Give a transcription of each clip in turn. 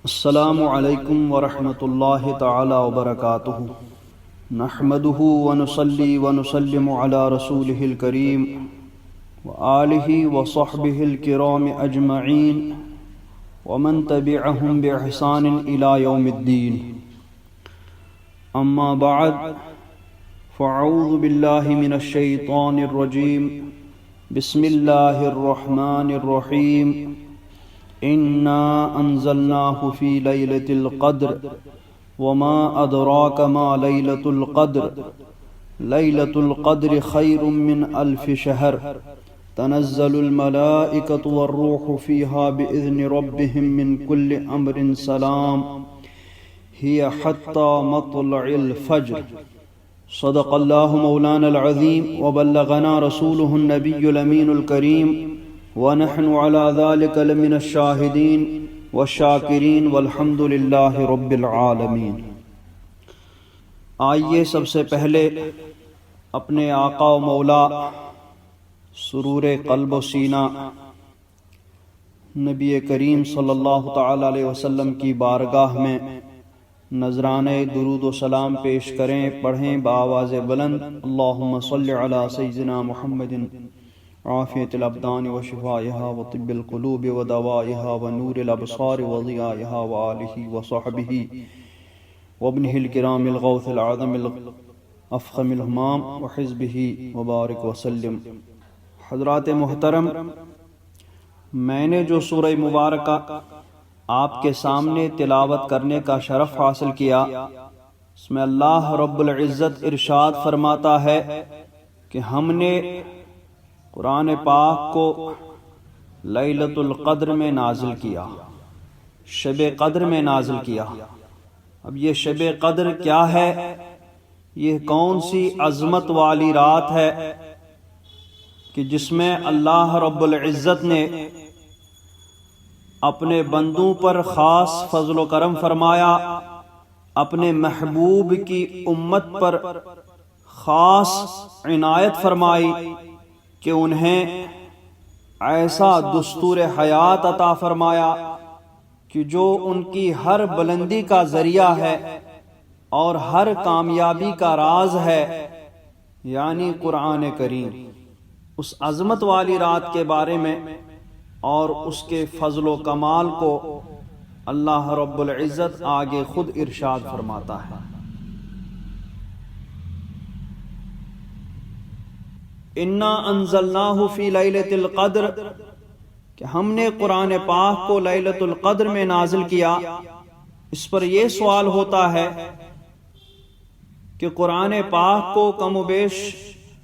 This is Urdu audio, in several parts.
السلام علیکم ورحمۃ اللہ تعالی وبرکاتہ نحمده ونصلي ونسلم على رسوله الكريم وآلہ وصحبہ الکرام اجمعین ومن تبعهم بإحسان إلى يوم الدین اما بعد فاعوذ باللہ من الشیطان الرجیم بسم اللہ الرحمن الرحیم اِنَّا أَنزَلْنَاهُ فِي لَيْلَةِ الْقَدْرِ وَمَا أَدْرَاكَ مَا لَيْلَةُ الْقَدْرِ لَيْلَةُ الْقَدْرِ خَيْرٌ مِّنْ أَلْفِ شَهْرٍ تَنَزَّلُ الْمَلَائِكَةُ وَالرُّوحُ فِيهَا بِإِذْنِ رَبِّهِم مِّن كُلِّ أَمْرٍ سَلَامٌ هِيَ حَتَّى مَطْلَعِ الْفَجْرِ صدق الله مولانا العظيم وبلغنا رسوله النبي الأمين الكريم ونحن على ذلك لمن الشاهدين والشاكرين والحمد لله رب العالمين۔ آئیے سب سے پہلے اپنے آقا و مولا سرور قلب و سینہ نبی کریم صلی اللہ تعالی علیہ وسلم کی بارگاہ میں نذرانے درود و سلام پیش کریں، پڑھیں بآواز بلند اللہم صلی علی سیدنا محمد عافیت الابدان و شفائها و طب القلوب و دوائها و نور الابصار و ضیائها و آلہ و صحبہ و ابنہ الکرام الغوث العظم الافخم الہمام و حزبہ مبارک وسلم۔ حضرات محترم، میں نے جو سورہ مبارکہ آپ کے سامنے تلاوت کرنے کا شرف حاصل کیا، اس میں اللہ رب العزت ارشاد فرماتا ہے کہ ہم نے قرآن پاک کو لیلۃ القدر میں نازل کیا، شب قدر میں نازل کیا۔ اب یہ شب قدر کیا ہے؟ یہ کون سی عظمت والی رات ہے کہ جس میں اللہ رب العزت نے اپنے بندوں پر خاص فضل و کرم فرمایا، اپنے محبوب کی امت پر خاص عنایت فرمائی کہ انہیں ایسا دستور حیات عطا فرمایا کہ جو ان کی ہر بلندی کا ذریعہ ہے اور ہر کامیابی کا راز ہے، یعنی قرآن کریم۔ اس عظمت والی رات کے بارے میں اور اس کے فضل و کمال کو اللہ رب العزت آگے خود ارشاد فرماتا ہے۔ اِنَّا أَنزَلْنَاهُ فِي لَيْلَةِ الْقَدْرِ کہ ہم نے قرآن پاک کو لیلۃ القدر میں نازل کیا۔ اس پر یہ سوال ہوتا ہے کہ قرآن پاک کو کم و بیش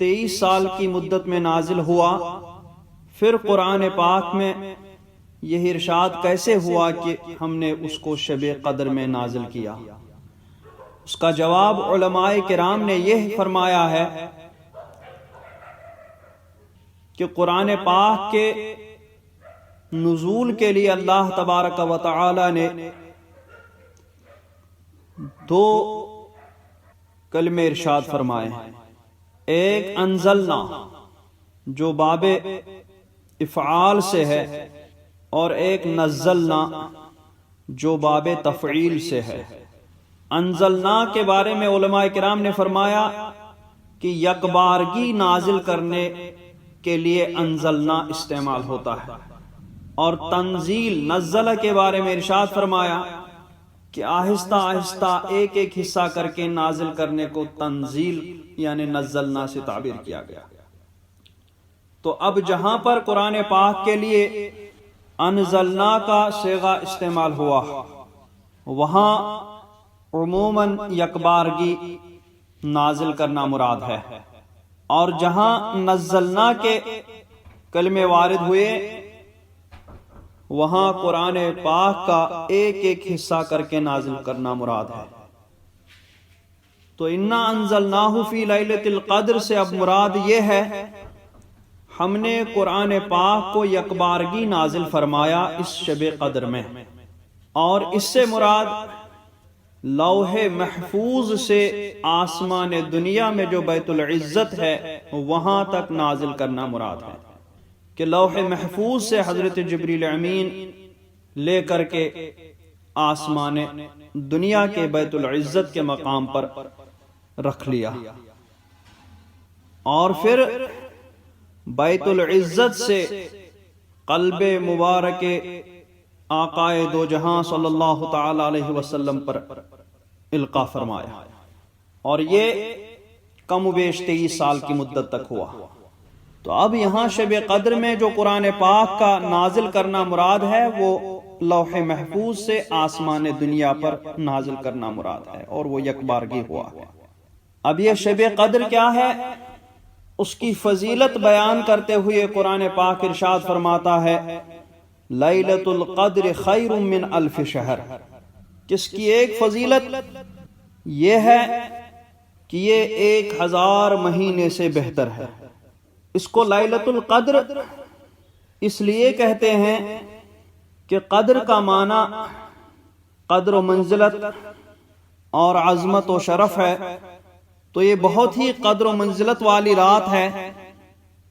23 سال کی مدت میں نازل ہوا، پھر قرآن پاک میں یہ ارشاد کیسے ہوا کہ ہم نے اس کو شب قدر میں نازل کیا؟ اس کا جواب علماء کرام نے یہ فرمایا ہے کہ قرآن پاک کے نزول کے لیے اللہ تبارک و تعالی نے دو کلمے ارشاد فرمائے ہیں۔ ایک انزلنا جو باب افعال سے ہے، اور ایک نزلنا جو باب تفعیل سے ہے۔ انزلنا کے بارے میں علماء کرام نے فرمایا کہ یکبارگی نازل کرنے کے لیے انزلنا استعمال ہوتا ہے، اور تنزیل نزل کے بارے میں ارشاد فرمایا کہ آہستہ آہستہ ایک ایک حصہ کر کے نازل کرنے کو تنزیل یعنی نزلنا سے تعبیر کیا گیا۔ تو اب جہاں پر قرآن پاک کے لیے انزلنا کا صیغہ استعمال ہوا، وہاں عموماً یکبارگی نازل کرنا مراد ہے، اور جہاں نزلنا کے کلمے وارد ہوئے وہاں قرآن پاک کا ایک ایک حصہ کر کے نازل کرنا مراد ہے۔ تو اِنَّا أَنزَلْنَاهُ فِي لَيْلَةِ الْقَدْرِ سے اب مراد یہ ہے ہم نے قرآن پاک کو یکبارگی نازل فرمایا اس شب قدر میں، اور اس سے مراد لوح محفوظ سے آسمان دنیا میں جو بیت العزت ہے وہاں تک نازل کرنا مراد ہے، کہ لوح محفوظ سے حضرت جبریل امین لے کر کے آسمان دنیا کے بیت العزت کے مقام پر رکھ لیا، اور پھر بیت العزت سے قلب مبارک آقائے دو جہاں صلی اللہ تعالی علیہ وسلم پر القاء فرمایا، اور یہ کم و بیش 23 سال کی مدت تک ہوا۔ تو اب یہاں شب قدر میں جو قرآن پاک کا نازل کرنا مراد ہے وہ لوح محفوظ سے آسمان دنیا پر نازل کرنا مراد ہے، اور وہ یک بارگی ہوا۔ اب یہ شب قدر کیا ہے، اس کی فضیلت بیان کرتے ہوئے قرآن پاک ارشاد فرماتا ہے لیلۃ القدر خیر من الف شہر، جس کی ایک فضیلت یہ ہے کہ یہ 1000 مہینے سے بہتر ہے۔ اس کو لیلۃ القدر اس لیے کہتے ہیں کہ قدر کا معنی قدر و منزلت اور عظمت و شرف ہے، تو یہ بہت ہی قدر و منزلت والی رات ہے،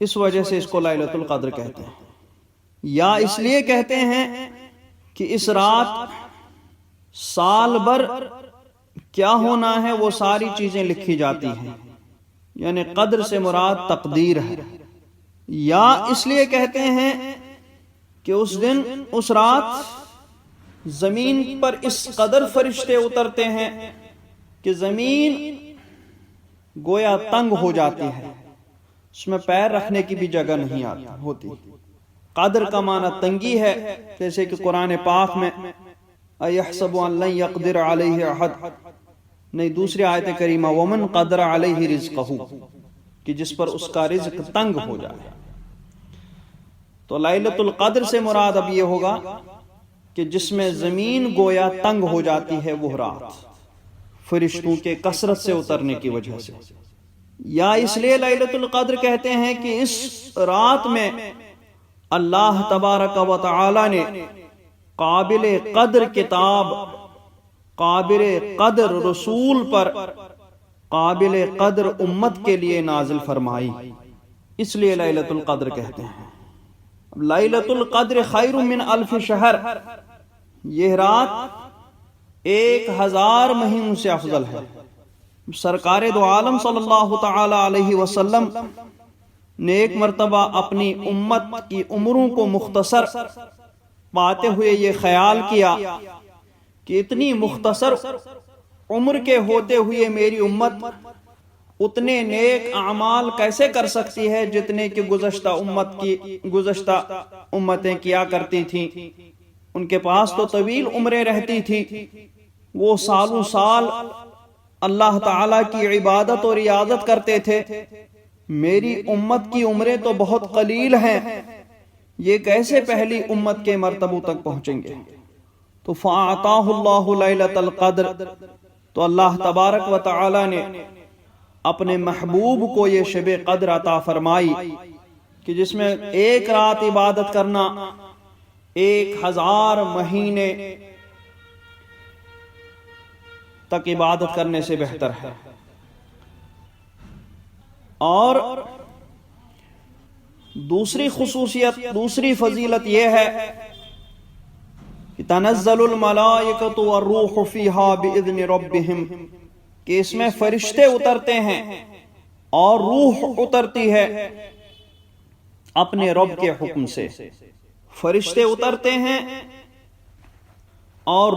اس وجہ سے اس کو لیلۃ القدر کہتے ہیں۔ یا اس لیے کہتے ہیں کہ اس رات سال بھر کیا ہونا ہے وہ ساری چیزیں لکھی جاتی ہیں، یعنی قدر سے مراد تقدیر ہے۔ یا اس لیے کہتے ہیں کہ اس دن اس رات زمین پر اس قدر فرشتے اترتے ہیں کہ زمین گویا تنگ ہو جاتی ہے، اس میں پیر رکھنے کی بھی جگہ نہیں ہوتی۔ قدر کا معنی تنگی ہے، جیسے کہ قرآن پاک میں اَيَحْسَبُ أَن لَّن يَقْدِرَ عَلَيْهِ أَحَدٌ، نہیں دوسری آیت کریمہ وَمَن قَدَرَ عَلَيْهِ رِزْقَهُ، کہ جس پر اس کا رزق تنگ ہو جائے۔ تو لیلۃ القدر سے مراد اب یہ ہوگا کہ جس میں زمین گویا تنگ ہو جاتی ہے، وہ رات فرشتوں کے کثرت سے اترنے کی وجہ سے۔ یا اس لیے لیلۃ القدر کہتے ہیں کہ اس رات میں اللہ تبارک و تعالی نے قابل قدر کتاب، قابل قدر رسول پر قابل قدر امت کے لیے نازل فرمائی، اس لیے لیلۃ القدر کہتے ہیں۔ لیلۃ القدر خیر من الف شہر، یہ رات 1000 مہینوں سے افضل ہے۔ سرکار دو عالم صلی اللہ تعالی علیہ وسلم نے ایک مرتبہ اپنی امت کی عمروں کو مختصر پاتے ہوئے یہ خیال کیا کہ اتنی مختصر عمر کے ہوتے ہوئے میری امت اتنے نیک اعمال کیسے کر سکتی ہے جتنے کہ گزشتہ امتیں کیا کرتی تھیں۔ ان کے پاس تو طویل عمریں رہتی تھی، وہ سالوں سال اللہ تعالیٰ کی عبادت اور ریاضت کرتے تھے۔ میری امت کی عمریں تو بہت قلیل ہیں، یہ کیسے پہلی امت کے مرتبوں تک پہنچیں گے؟ تو فَأَعْطَاهُ اللَّهُ لَيْلَةَ الْقَدْرِ، تو اللہ تبارک و تعالی نے اپنے محبوب کو یہ شب قدر عطا فرمائی کہ جس میں ایک رات عبادت کرنا 1000 مہینے تک عبادت کرنے سے بہتر ہے۔ اور دوسری خصوصیت، دوسری فضیلت یہ ہے کہ تنزل الملائکۃ والروح فیہا باذن ربہم، کہ اس میں فرشتے اترتے ہیں اور روح اترتی ہے اپنے رب کے حکم سے۔ فرشتے اترتے ہیں اور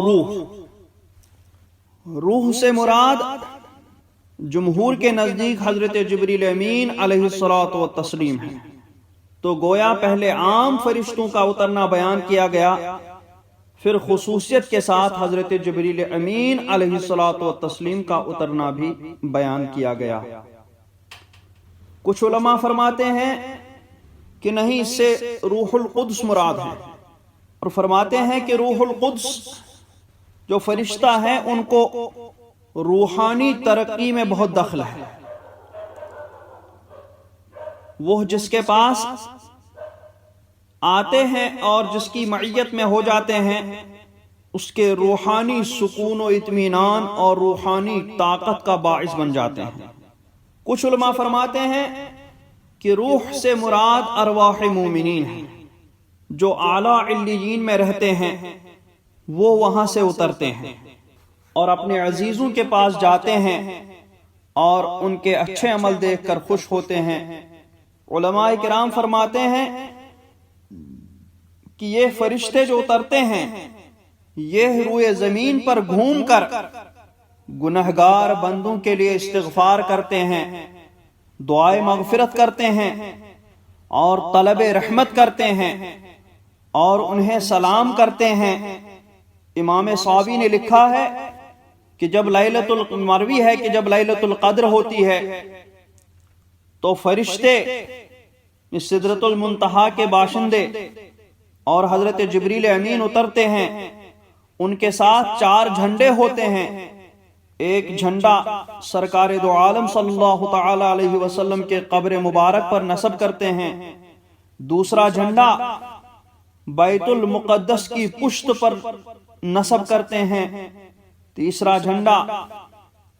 روح سے مراد جمہور کے نزدیک حضرت جبریل امین علیہ الصلوۃ والتسلیم ہے۔ تو گویا پہلے عام فرشتوں کا اترنا بیان کیا گیا، پھر خصوصیت کے ساتھ حضرت جبریل امین علیہ الصلوۃ والتسلیم کا اترنا بھی بیان کیا گیا۔ کچھ علماء فرماتے ہیں کہ نہیں، اس سے روح القدس مراد ہے، اور فرماتے ہیں کہ روح القدس جو فرشتہ ہیں ان کو روحانی ترقی میں بہت دخل ہے۔ وہ جس کے پاس آتے ہیں اور جس کی معیت میں ہو جاتے ہیں، اس کے روحانی سکون و اطمینان اور روحانی طاقت کا باعث بن جاتے ہیں۔ کچھ علماء فرماتے ہیں کہ روح سے مراد ارواح مومنین ہیں جو اعلیٰ علیین میں رہتے ہیں، وہ وہاں سے اترتے ہیں اور اپنے عزیزوں کے پاس جاتے ہیں اور ان کے اچھے عمل دیکھ کر خوش ہوتے ہیں۔ علماء کرام فرماتے ہیں کہ یہ فرشتے جو اترتے ہیں یہ روئے زمین پر گھوم کر گنہگار بندوں کے لیے استغفار کرتے ہیں، دعائے مغفرت کرتے ہیں اور طلب رحمت کرتے ہیں اور انہیں سلام کرتے ہیں۔ امام صاوی نے لکھا ہے کہ جب مروی ہے کہ جب لیلۃ القدر ہوتی ہے تو فرشتے سدرۃ المنتہا کے باشندے اور حضرت جبریل امین اترتے ہیں، ان کے ساتھ 4 جھنڈے ہوتے ہیں۔ ایک جھنڈا سرکار دو عالم صلی اللہ تعالی علیہ وسلم کے قبر مبارک پر نصب کرتے ہیں، دوسرا جھنڈا بیت المقدس کی پشت پر نصب کرتے ہیں، تیسرا جھنڈا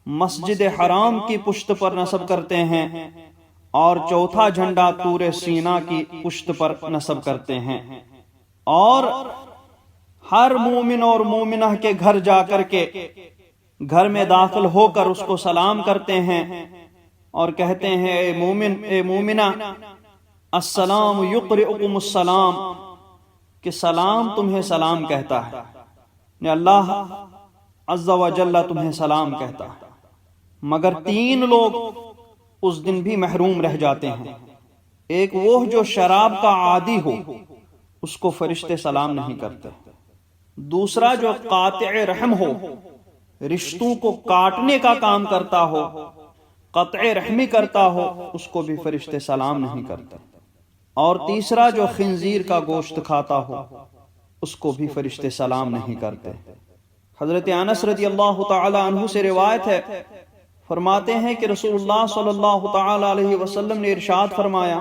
مسجد حرام کی پشت پر نصب کرتے ہیں اور چوتھا جھنڈا طور سینا کی پشت پر نصب کرتے ہیں۔ اور ہر مومن اور مومنہ کے گھر جا کر کے گھر میں داخل ہو کر اس کو سلام کرتے ہیں اور کہتے ہیں اے مومن اے مومنہ السلام یقرئکم السلام، کہ سلام تمہیں سلام کہتا ہے، اللہ عز و جل تمہیں سلام کہتا ہے۔ مگر 3 لوگ اس دن بھی محروم رہ جاتے ہیں۔ ایک وہ جو شراب کا عادی ہو، اس کو فرشتے سلام نہیں کرتے۔ دوسرا جو قاطع رحم ہو، رشتوں کو کاٹنے کا کام کرتا ہو، قطع رحمی کرتا ہو، اس کو بھی فرشتے سلام نہیں کرتے۔ اور تیسرا جو خنزیر کا گوشت کھاتا ہو، اس کو بھی فرشتے سلام نہیں کرتے۔ حضرت انس رضی اللہ تعالی عنہ سے روایت ہے، فرماتے ہیں کہ رسول اللہ صلی اللہ تعالی علیہ وسلم نے ارشاد فرمایا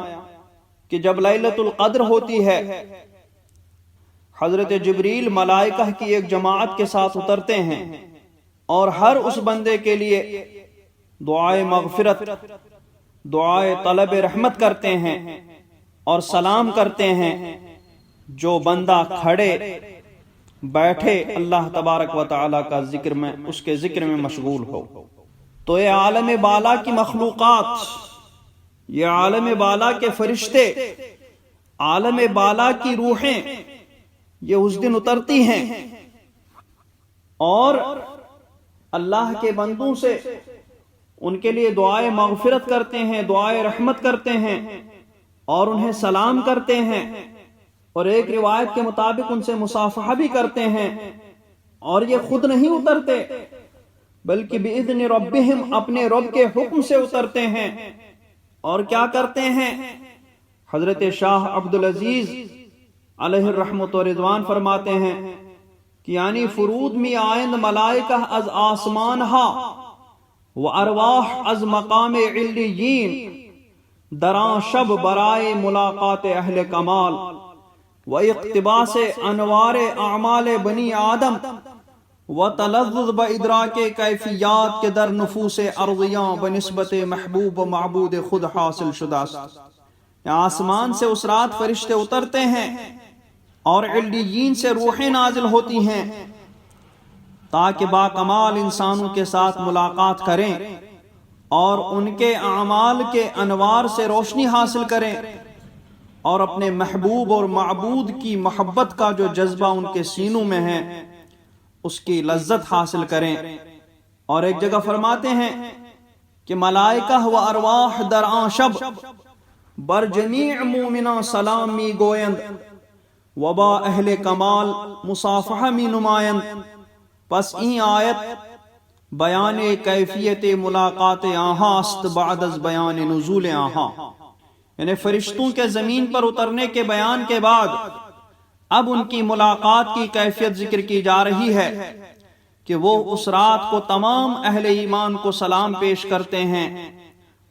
کہ جب لیلۃ القدر ہوتی ہے، حضرت جبریل ملائکہ کی ایک جماعت کے ساتھ اترتے ہیں اور ہر اس بندے کے لیے دعائے مغفرت، دعائے طلب رحمت کرتے ہیں اور سلام کرتے ہیں۔ جو بندہ کھڑے بیٹھے اللہ تبارک و تعالی کا ذکر میں، اس کے ذکر میں مشغول ہو، تو یہ عالم بالا کی مخلوقات، یہ عالم بالا کے فرشتے، عالم بالا کی روحیں، یہ اس دن اترتی ہیں اور اللہ کے بندوں سے ان کے لیے دعائے مغفرت کرتے ہیں، دعائے رحمت کرتے ہیں اور انہیں سلام کرتے ہیں، اور ایک روایت کے مطابق ان سے مصافحہ بھی کرتے ہیں۔ اور یہ خود نہیں اترتے بلکہ بِإِذْنِ رَبِّهِمْ، اپنے رب کے حکم سے اترتے ہیں۔ اور کیا کرتے ہیں؟ حضرت شاہ عبدالعزیز علیہ الرحمت و رضوان فرماتے ہیں کہ یعنی فرود می آئند ملائکہ از آسمان ہا و ارواح از مقام علیین، دران شب برائے ملاقات اہل کمال و اقتباس انوار اعمال بنی آدم و تلذذ بادراک کیفیات کے در نفوس ارضیاں بنسبت محبوب و معبود خود حاصل شدہ۔ آسمان سے اس رات فرشتے اترتے ہیں اور علیین سے روحیں نازل ہوتی ہیں تاکہ باکمال انسانوں کے ساتھ ملاقات کریں اور ان کے اعمال کے انوار سے روشنی حاصل کریں اور اپنے محبوب اور معبود کی محبت کا جو جذبہ ان کے سینوں میں ہے اس کی لذت حاصل کریں۔ اور ایک جگہ فرماتے ہیں کہ ملائکہ و ارواح در آن شب بر جمیع مومنان سلام می گویند و با اہل کمال مصافحہ می نمایند۔ پس این آیت بیان کیفیت ملاقات آہاں است بعد از بیان نزول آہاں، یعنی فرشتوں کے زمین پر اترنے کے بیان کے بعد اب ان کی ملاقات کی کیفیت ذکر کی جا رہی ہے کہ وہ اس رات کو تمام اہل ایمان کو سلام پیش کرتے ہیں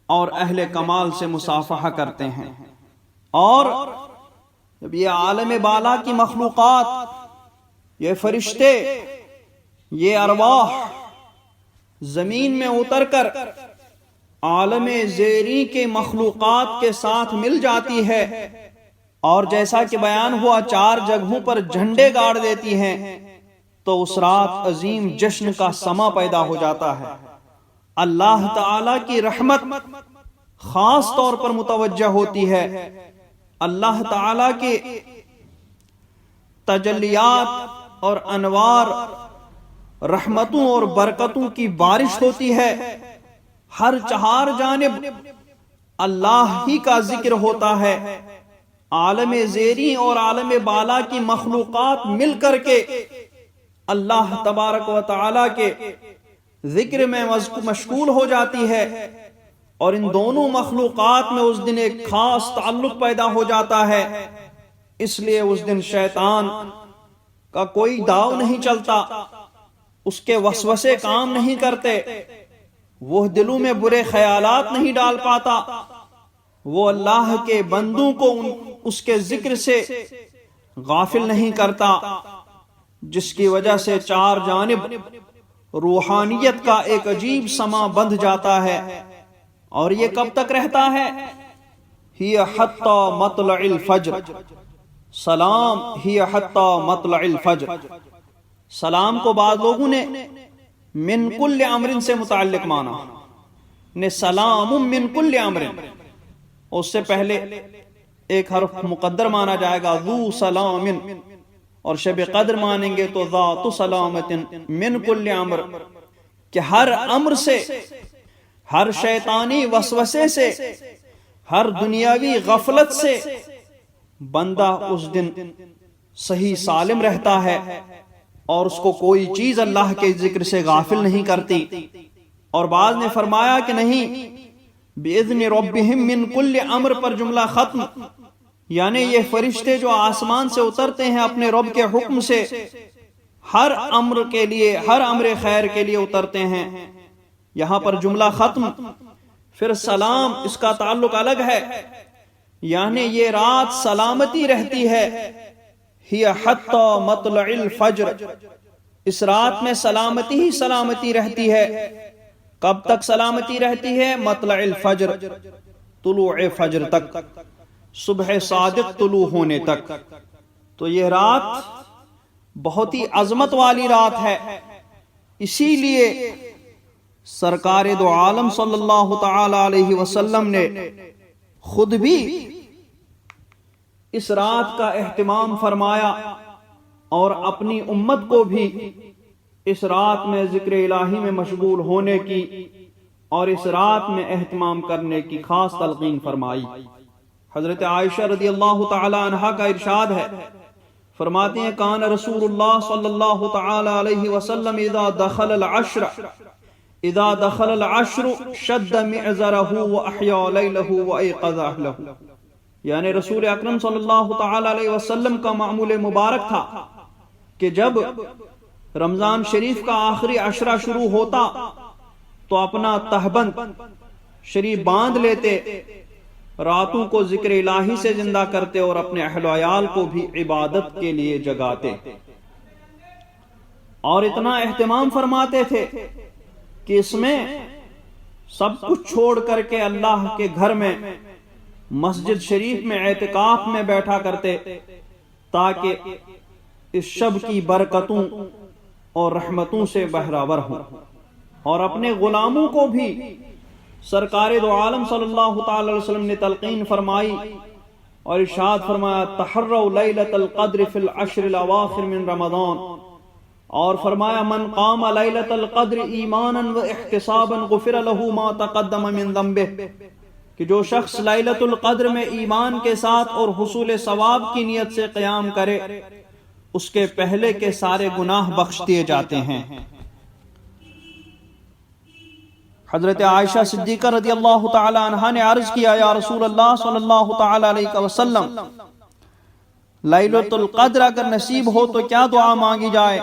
اور اہل کمال سے مصافحہ کرتے ہیں۔ اور جب یہ عالم بالا کی مخلوقات، یہ فرشتے، یہ ارواح زمین میں اتر کر عالم زیریں کے مخلوقات کے ساتھ مل جاتی ہے اور جیسا کہ بیان ہوا 4 جگہوں پر جھنڈے گاڑ دیتی ہیں تو اس رات عظیم جشن کا سما پیدا ہو جاتا ہے۔ اللہ تعالی کی رحمت خاص طور پر متوجہ ہوتی ہے، اللہ تعالی کے تجلیات اور انوار، رحمتوں اور برکتوں کی بارش ہوتی ہے، ہر چہار جانب اللہ ہی کا ذکر ہوتا ہے، عالم زیریں اور عالم بالا کی مخلوقات مل کر کے اللہ تبارک و تعالی کے ذکر میں مشغول ہو جاتی ہے، اور ان دونوں مخلوقات میں اس دن ایک خاص تعلق پیدا ہو جاتا ہے۔ اس لیے اس دن شیطان کا کوئی داؤ نہیں چلتا، اس کے وسوسے کام نہیں کرتے، وہ دلوں میں برے خیالات نہیں ڈال پاتا، وہ اللہ کے بندوں کو اس کے ذکر سے غافل نہیں کرتا، جس کی وجہ سے چار جانب روحانیت کا ایک عجیب سما بندھ جاتا ہے۔ اور یہ کب تک رہتا ہے؟ ہی حتی مطلع الفجر، سلام ہی حتی مطلع الفجر۔ سلام کو بعض لوگوں نے من کل امر سے متعلق مانا، نے سلام من کل امر، اس سے پہلے ایک حرف مقدر مانا جائے گا ذو سلام، اور شب قدر مانیں گے تو ذات سلامت من کل امر، کہ ہر امر سے، ہر شیطانی وسوسے سے، ہر دنیاوی غفلت سے بندہ اس دن صحیح سالم رہتا ہے، اور اس کو کوئی چیز اللہ کے ذکر سے غافل نہیں کرتی۔ اور بعض نے فرمایا کہ نہیں، بِإِذْنِ رَبِّهِمْ مِنْ كُلِّ امر پر جملہ ختم، یعنی یہ فرشتے جو آسمان سے اترتے ہیں اپنے رب کے حکم سے، ہر امر کے لیے، ہر امر خیر کے لیے اترتے ہیں، یہاں پر جملہ ختم۔ پھر سلام، اس کا تعلق الگ ہے، یعنی یہ رات سلامتی رہتی ہے، ہی حتی مطلع الفجر، اس رات میں سلامتی ہی سلامتی رہتی ہے۔ کب تک سلامتی رہتی ہے؟ مطلع الفجر، طلوع فجر تک، صبح صادق طلوع ہونے تک۔ تو یہ رات بہت ہی عظمت والی رات ہے، اسی لیے سرکار دو عالم صلی اللہ تعالی علیہ وسلم نے خود بھی اس رات کا اہتمام فرمایا، اور اپنی امت کو بھی اس رات میں ذکر الہی میں مشغول ہونے کی اور اس رات میں اہتمام کرنے کی خاص تلقین فرمائی۔ حضرت عائشہ رضی اللہ تعالی عنہا کا ارشاد ہے، فرماتی ہیں کان رسول اللہ صلی اللہ تعالی علیہ وسلم اذا دخل العشر شد معذرہ واحیا لیلہ وایقظ اہلہ، یعنی رسول اکرم صلی اللہ تعالی علیہ وسلم کا معمول مبارک تھا کہ جب رمضان شریف کا آخری عشرہ شروع ہوتا تو اپنا تہبند شریف باندھ لیتے، راتوں کو ذکر الہی سے زندہ کرتے، اور اپنے اہل و عیال کو بھی عبادت کے لیے جگاتے، اور اتنا اہتمام فرماتے تھے کہ اس میں سب کچھ چھوڑ کر کے اللہ کے گھر میں مسجد شریف میں اعتکاف میں بیٹھا کرتے، تاکہ اس شب کی برکتوں اور رحمتوں سے بہرور ہوں، اور اپنے غلاموں کو بھی سرکار دو عالم صلی اللہ تعالی علیہ وسلم نے تلقین فرمائی اور ارشاد فرمایا تحروا لیلۃ القدر فی العشر الاواخر من رمضان، اور فرمایا من قام لیلۃ القدر ایمانا واحتسابا غفر له ما تقدم من ذنبہ، کہ جو شخص لیلۃ القدر میں ایمان کے ساتھ اور حصول ثواب کی نیت سے قیام کرے، اس کے پہلے کے سارے گناہ بخش دیے جاتے ہیں۔ حضرت عائشہ صدیقہ رضی اللہ تعالی عنہا نے عرض کیا یا رسول اللہ صلی اللہ تعالی علیہ وسلم، لیلۃ القدر اگر نصیب ہو تو کیا دعا مانگی جائے؟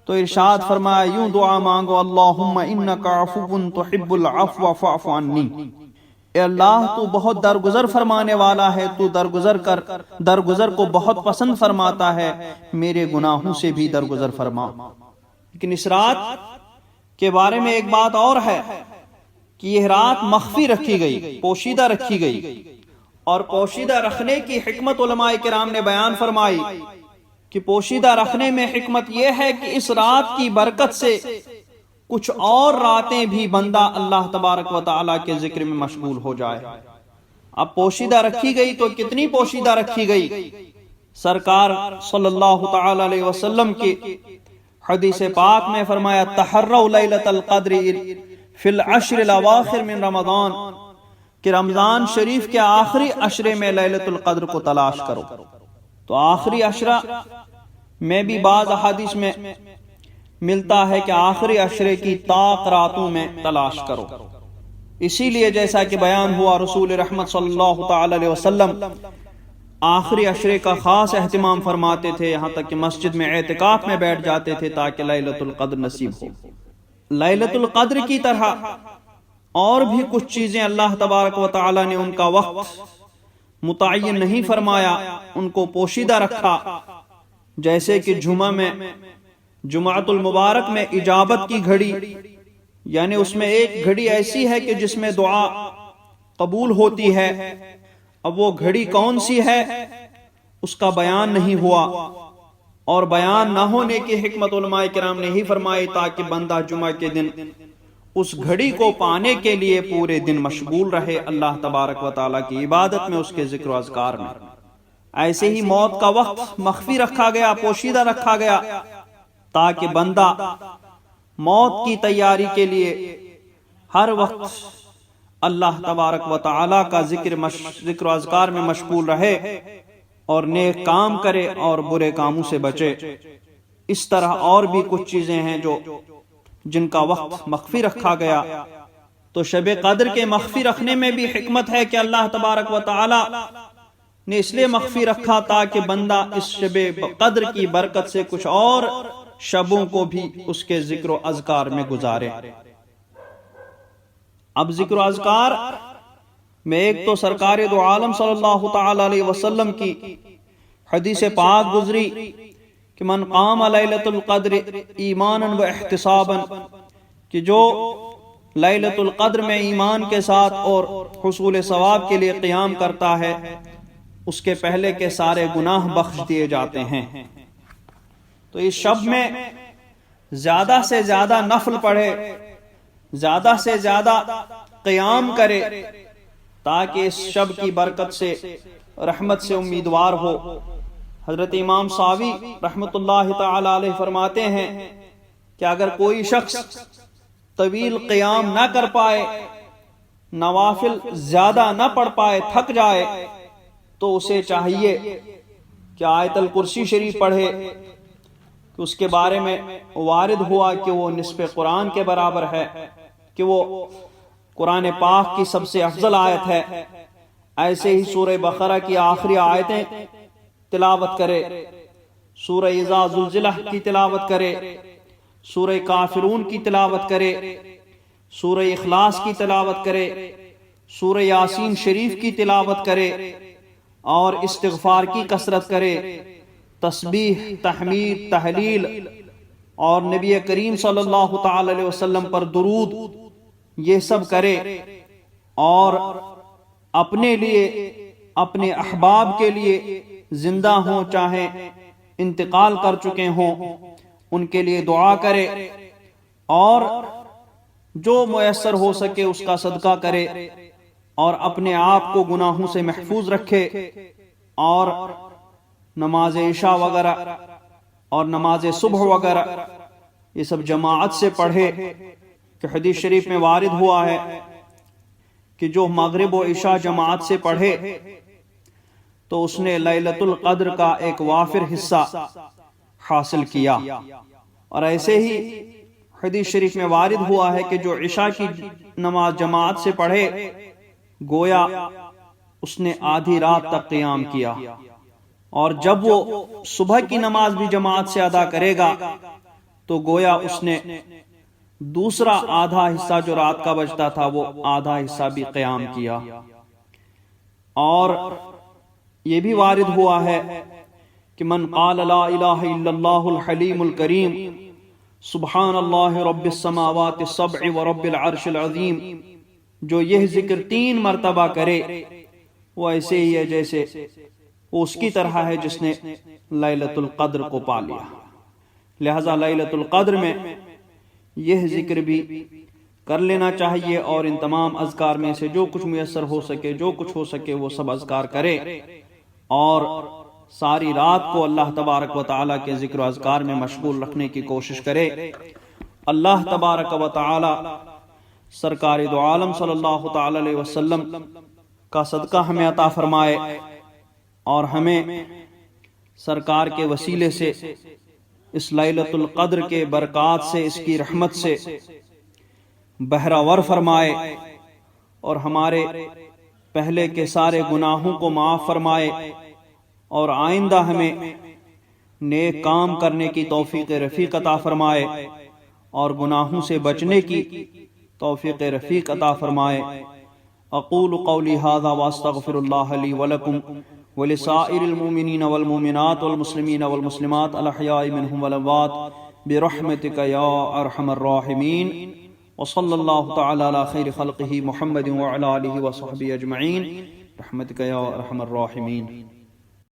تو ارشاد فرمایا یوں دعا مانگو اللہم انک عفو تحب العفو فاعف عنی، اے اللہ تو بہت درگزر فرمانے والا ہے، تو درگزر کو بہت پسند فرماتا ہے، میرے گناہوں سے بھی درگزر فرما۔ لیکن اس رات کے بارے میں ایک بات اور ہے کہ یہ رات مخفی رکھی گئی، پوشیدہ رکھی گئی، اور پوشیدہ رکھنے کی حکمت علماء کرام نے بیان فرمائی کہ پوشیدہ رکھنے میں حکمت یہ ہے کہ اس رات کی برکت سے کچھ اور راتیں بھی بندہ اللہ تبارک و تعالیٰ کے ذکر میں مشغول ہو جائے۔ اب پوشیدہ رکھی گئی تو کتنی پوشیدہ رکھی گئی؟ سرکار صلی اللہ تعالی علیہ وسلم کی حدیث پاک میں فرمایا تحروا لیلۃ القدر فی العشر الاواخر من رمضان، کہ رمضان شریف کے آخری عشرے میں لیلۃ القدر کو تلاش کرو۔ تو آخری عشرہ میں بھی بعض احادیث میں ملتا ہے کہ آخری عشرے کی طاق راتوں میں تلاش کرو۔ اسی لیے جیسا کہ بیان ہوا رسول رحمت صلی اللہ تعالی علیہ وسلم آخری عشرے کا خاص اہتمام فرماتے تھے، یہاں تک کہ مسجد میں اعتکاف میں بیٹھ جاتے تھے تاکہ لیلۃ القدر نصیب ہو۔ لیلۃ القدر کی طرح اور بھی کچھ چیزیں اللہ تبارک و تعالی نے ان کا وقت متعین نہیں فرمایا، ان کو پوشیدہ رکھا، جیسے کہ جمعہ میں جمعۃ المبارک میں اجابت کی گھڑی، یعنی اس میں ایک گھڑی ایسی ہے کہ جس میں دعا قبول ہوتی ہے۔ اب وہ گھڑی کون سی ہے اس کا بیان نہیں ہوا، اور بیان نہ ہونے کی حکمت علماء کرام نے ہی فرمائی تاکہ بندہ جمعہ کے دن اس گھڑی کو پانے کے لیے پورے دن مشغول رہے اللہ تبارک و تعالیٰ کی عبادت میں، اس کے ذکر و اذکار میں۔ ایسے ہی موت کا وقت مخفی رکھا گیا، پوشیدہ رکھا گیا، تاکہ بندہ موت کی تیاری کے لیے ہر وقت اللہ تبارک و تعالیٰ کا ذکر و اذکار میں مشغول رہے اور نیک کام کرے اور برے کاموں سے بچے۔ اس طرح اور بھی کچھ چیزیں ہیں جن کا وقت مخفی رکھا گیا۔ تو شب قدر کے مخفی رکھنے میں بھی حکمت ہے کہ اللہ تبارک و تعالیٰ نے اس لیے مخفی رکھا تاکہ بندہ اس شب قدر کی برکت سے کچھ اور شبوں کو بھی اس کے ذکر و اذکار میں گزارے۔ اب ذکر و اذکار میں ایک تو سرکار دو عالم صلی اللہ تعالی علیہ وسلم کی حدیث پاک گزری کہ من قام لیلۃ القدر ایمانا و احتسابا، کہ جو لیلۃ القدر میں ایمان کے ساتھ اور حصول ثواب کے لیے قیام کرتا ہے، اس کے پہلے کے سارے گناہ بخش دیے جاتے ہیں۔ تو اس شب میں زیادہ سے زیادہ نفل پڑھے، زیادہ سے زیادہ قیام کرے، تاکہ اس شب کی برکت سے رحمت سے امیدوار ہو۔ حضرت امام ساوی رحمت اللہ تعالی علیہ فرماتے ہیں کہ اگر کوئی شخص طویل قیام نہ کر پائے، نوافل زیادہ نہ پڑھ پائے، تھک جائے، تو اسے چاہیے کہ آیت الکرسی شریف پڑھے، کہ اس کے بارے میں وارد ہوا کہ وہ نصف قرآن کے برابر ہے، کہ وہ قرآن پاک کی سب سے افضل آیت ہے۔ ایسے ہی سورہ بقرہ کی آخری آیتیں تلاوت کرے، سورہ اذا زلزلہ کی تلاوت کرے، سورہ کافرون کی تلاوت کرے، سورہ اخلاص کی تلاوت کرے، سورہ یاسین شریف کی تلاوت کرے، اور استغفار کی کثرت کرے، تسبیح، تحمید، تہلیل، اور نبی کریم صلی اللہ تعالی علیہ وسلم پر درود، یہ سب کرے، اور اپنے لیے، اپنے احباب کے لیے، زندہ ہوں چاہے انتقال کر چکے ہوں، ان کے لیے دعا کرے، اور جو میسر ہو سکے اس کا صدقہ کرے، اور اپنے آپ کو گناہوں سے محفوظ رکھے، اور نماز عشاء وغیرہ اور نماز صبح وغیرہ یہ سب جماعت سے پڑھے، کہ حدیث شریف میں وارد ہوا ہے کہ جو مغرب و عشاء جماعت سے پڑھے تو اس نے لیلۃ القدر کا ایک وافر حصہ حاصل کیا۔ اور ایسے ہی حدیث شریف میں وارد ہوا ہے کہ جو عشاء کی نماز جماعت سے پڑھے، گویا اس نے آدھی رات تک قیام کیا، اور جب وہ صبح کی نماز بھی جماعت سے ادا کرے گا تو گویا اس نے دوسرا آدھا حصہ جو رات کا بچتا تھا وہ آدھا حصہ بھی قیام کیا۔ اور یہ بھی وارد ہوا ہے کہ من قال لا الہ الا اللہ الحلیم الکریم سبحان اللہ رب السماوات السبع ورب العرش العظیم، جو یہ ذکر 3 مرتبہ کرے وہ ایسے ہی ہے جیسے وہ اس کی طرح ہے جس نے لیلۃ القدر کو پا لیا۔ لہذا لیلۃ القدر میں یہ ذکر بھی کر لینا چاہیے، اور ان تمام اذکار میں سے جو کچھ میسر ہو سکے، جو کچھ ہو سکے وہ سب اذکار کرے، اور ساری رات کو اللہ تبارک و تعالیٰ کے ذکر و اذکار میں مشغول رکھنے کی کوشش کرے۔ اللہ تبارک و تعالیٰ سرکار دو عالم صلی اللہ تعالی علیہ وسلم کا صدقہ ہمیں عطا فرمائے، اور ہمیں سرکار کے وسیلے سے اس لیلۃ القدر کے برکات سے، اس کی رحمت سے بہرہ ور فرمائے، اور ہمارے پہلے کے سارے گناہوں کو معاف فرمائے، اور آئندہ ہمیں نیک کام کرنے کی توفیق رفیق عطا فرمائے، اور گناہوں سے بچنے کی توفیق رفیق عطا فرمائے۔ اقول قولی ھذا واستغفر اللہ لی ولکم ولسائر المؤمنین والمؤمنات والمسلمین والمسلمات الاحیاء منہم والاموات برحمتک یا ارحم الراحمین، وصلی اللہ تعالی علی خیر خلقہ محمد وعلی آلہ وصحبہ اجمعین برحمتک یا ارحم الراحمین۔